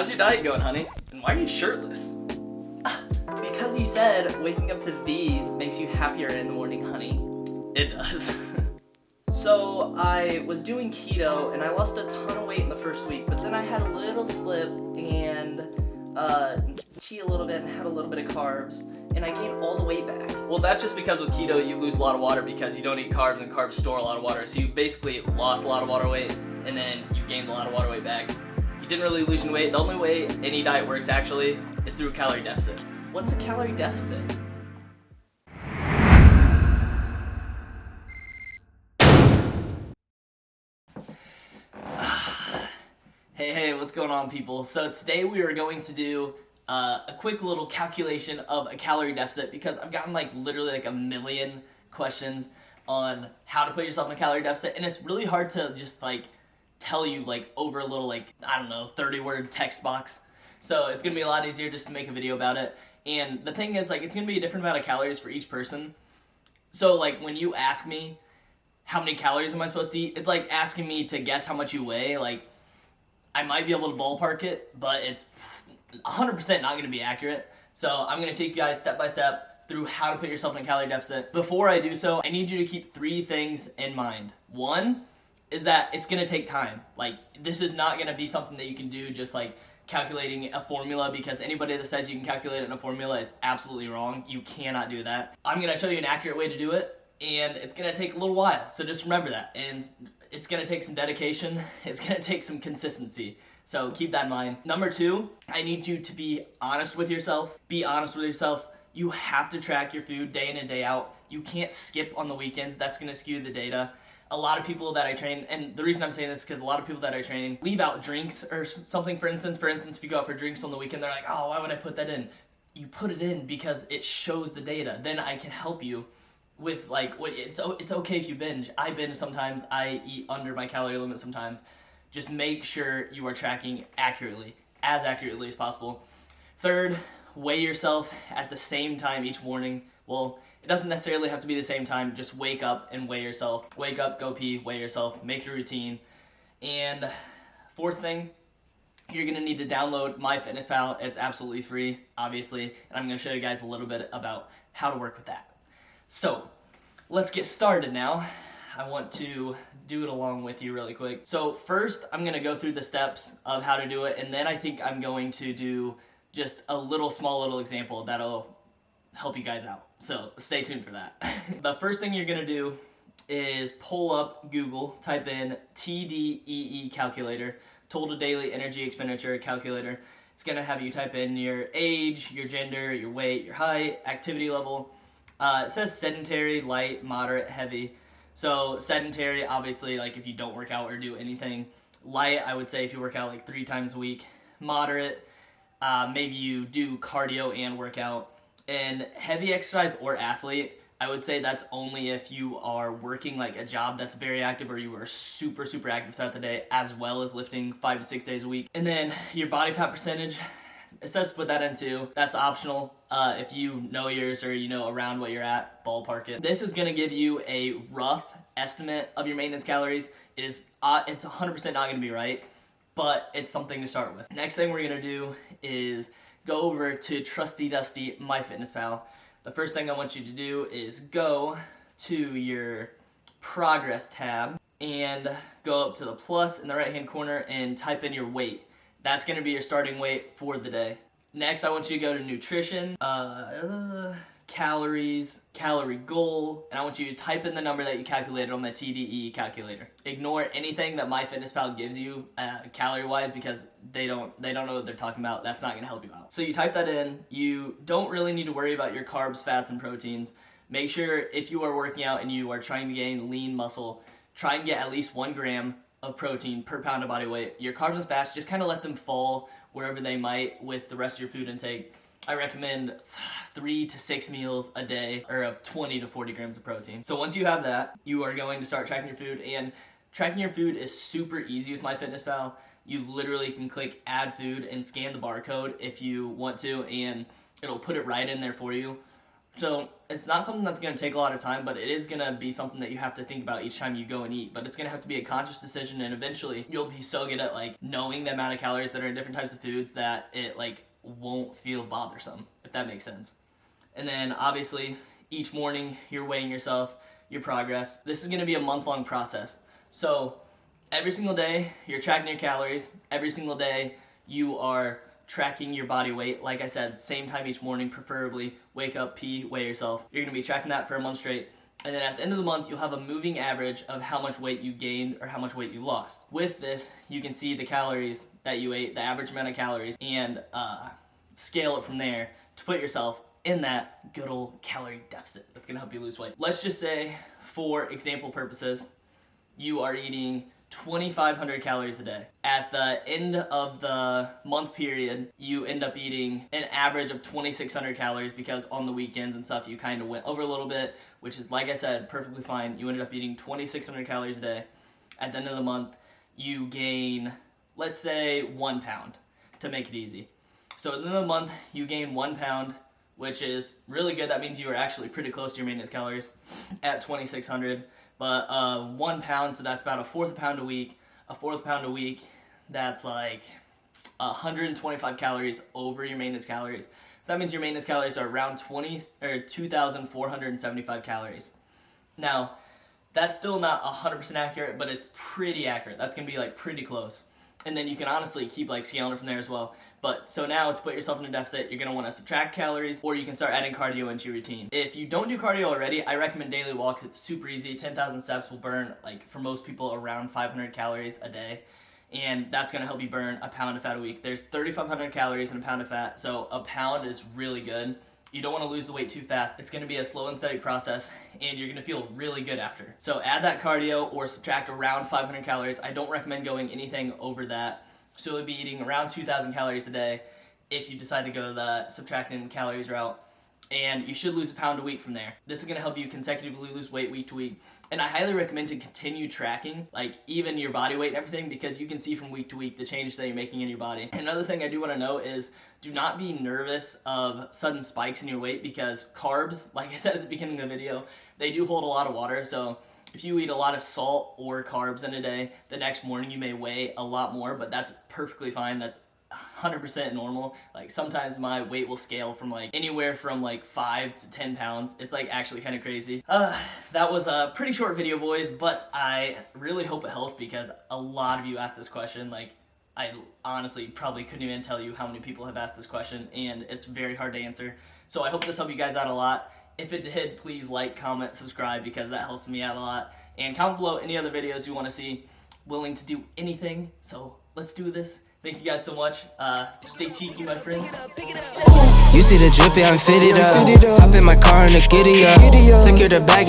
How's your diet going, honey? And why are you shirtless? Because you said waking up to these makes you happier in the morning, honey. It does. So I was doing keto and I lost a ton of weight in the first week, but then I had a little slip and cheat a little bit and had a little bit of carbs, and I gained all the weight back. Well, that's just because with keto you lose a lot of water because you don't eat carbs and carbs store a lot of water. So you basically lost a lot of water weight and then you gained a lot of water weight back. You didn't really lose any weight. The only way any diet works actually is through a calorie deficit. What's a calorie deficit? Hey, what's going on, people? So today we are going to do a quick little calculation of a calorie deficit because I've gotten literally a million questions on how to put yourself in a calorie deficit, and it's really hard to just tell you over a little 30-word text box. So it's gonna be a lot easier just to make a video about it. And the thing is, it's gonna be a different amount of calories for each person. So when you ask me how many calories am I supposed to eat, it's like asking me to guess how much you weigh. I might be able to ballpark it, but it's 100% not going to be accurate. So I'm going to take you guys step by step through how to put yourself in a calorie deficit. Before I do so, I need you to keep 3 things in mind. One is that it's going to take time. This is not going to be something that you can do just calculating a formula, because anybody that says you can calculate it in a formula is absolutely wrong. You cannot do that. I'm going to show you an accurate way to do it, and it's going to take a little while. So just remember that. And it's going to take some dedication. It's going to take some consistency. So keep that in mind. Number 2, I need you to be honest with yourself. Be honest with yourself. You have to track your food day in and day out. You can't skip on the weekends. That's going to skew the data. A lot of people that I train, and the reason I'm saying this is because a lot of people that I train leave out drinks or something, for instance. If you go out for drinks on the weekend, they're like, oh, why would I put that in? You put it in because it shows the data. Then I can help you with it's okay if you binge. I binge sometimes. I eat under my calorie limit sometimes. Just make sure you are tracking accurately, as accurately as possible. Third, weigh yourself at the same time each morning. Well, it doesn't necessarily have to be the same time. Just wake up and weigh yourself. Wake up, go pee, weigh yourself, make your routine. And fourth thing, you're gonna need to download MyFitnessPal. It's absolutely free, obviously, and I'm gonna show you guys a little bit about how to work with that. So let's get started now. I want to do it along with you really quick. So first, I'm gonna go through the steps of how to do it, and then I think I'm going to do just a small little example that'll help you guys out. So stay tuned for that. The first thing you're gonna do is pull up Google, type in TDEE calculator, total daily energy expenditure calculator. It's gonna have you type in your age, your gender, your weight, your height, activity level. It says sedentary, light, moderate, heavy. So sedentary, obviously, if you don't work out or do anything. Light, I would say if you work out 3 times a week. Moderate, maybe you do cardio and workout. And heavy exercise or athlete, I would say that's only if you are working a job that's very active, or you are super, super active throughout the day, as well as lifting 5 to 6 days a week. And then your body fat percentage, it says to put that in too. That's optional. If you know yours, or you know around what you're at, ballpark it. This is gonna give you a rough estimate of your maintenance calories. It's 100% not gonna be right, but it's something to start with. Next thing we're gonna do is go over to trusty dusty MyFitnessPal. The first thing I want you to do is go to your progress tab and go up to the plus in the right hand corner and type in your weight. That's going to be your starting weight for the day. Next, I want you to go to nutrition, calories, calorie goal, and I want you to type in the number that you calculated on the TDE calculator. Ignore anything that MyFitnessPal gives you calorie-wise, because they don't know what they're talking about. That's not going to help you out. So you type that in. You don't really need to worry about your carbs, fats, and proteins. Make sure if you are working out and you are trying to gain lean muscle, try and get at least 1 gram of protein per pound of body weight. Your carbs and fats, just kind of let them fall wherever they might with the rest of your food intake. I recommend 3 to 6 meals a day, or of 20 to 40 grams of protein. So once you have that, you are going to start tracking your food, and tracking your food is super easy with MyFitnessPal. You literally can click add food and scan the barcode if you want to, and it'll put it right in there for you. So it's not something that's going to take a lot of time, but it is going to be something that you have to think about each time you go and eat. But it's going to have to be a conscious decision, and eventually you'll be so good at like knowing the amount of calories that are in different types of foods that it like won't feel bothersome, if that makes sense. And then obviously each morning you're weighing yourself, your progress. This is going to be a month-long process. So every single day you're tracking your calories. Every single day you are tracking your body weight. Like I said, same time each morning, preferably. Wake up, pee, weigh yourself. You're gonna be tracking that for a month straight. And then at the end of the month, you'll have a moving average of how much weight you gained or how much weight you lost. With this, you can see the calories that you ate, the average amount of calories, and scale it from there to put yourself in that good old calorie deficit that's gonna help you lose weight. Let's just say, for example purposes, you are eating 2,500 calories a day. At the end of the month period, you end up eating an average of 2,600 calories because on the weekends and stuff, you kind of went over a little bit, which is, like I said, perfectly fine. You ended up eating 2,600 calories a day. At the end of the month, you gain, let's say, 1 pound to make it easy. So at the end of the month, you gain 1 pound, which is really good. That means you are actually pretty close to your maintenance calories at 2,600. But 1 pound, so that's about a fourth pound a week. A fourth pound a week, that's like 125 calories over your maintenance calories. That means your maintenance calories are around 2,475 calories. Now, that's still not 100% accurate, but it's pretty accurate. That's gonna be like pretty close. And then you can honestly keep like scaling it from there as well. But so now to put yourself in a deficit, you're gonna wanna subtract calories, or you can start adding cardio into your routine. If you don't do cardio already, I recommend daily walks. It's super easy. 10,000 steps will burn, like for most people, around 500 calories a day. And that's gonna help you burn a pound of fat a week. There's 3,500 calories in a pound of fat, so a pound is really good. You don't want to lose the weight too fast. It's going to be a slow and steady process, and you're going to feel really good after. So add that cardio or subtract around 500 calories. I don't recommend going anything over that. So you'll be eating around 2,000 calories a day if you decide to go the subtracting calories route. And you should lose a pound a week from there. This is going to help you consecutively lose weight week to week. And I highly recommend to continue tracking, like even your body weight and everything, because you can see from week to week the changes that you're making in your body. Another thing I do want to know is do not be nervous of sudden spikes in your weight, because carbs, like I said at the beginning of the video, they do hold a lot of water. So if you eat a lot of salt or carbs in a day, the next morning you may weigh a lot more, but that's perfectly fine. That's 100% normal. Like sometimes my weight will scale from like anywhere from like 5 to 10 pounds. It's like actually kind of crazy. That was a pretty short video, boys, but I really hope it helped, because a lot of you asked this question. Like I honestly probably couldn't even tell you how many people have asked this question, and it's very hard to answer. So I hope this helped you guys out a lot. If it did, please like, comment, subscribe, because that helps me out a lot. And comment below any other videos you want to see. Willing to do anything, so let's do this. Thank you guys so much. Stay cheeky, my friends. You see the drippy, I'm fitted up. Hop in my car and the giddy up. Secure the bag.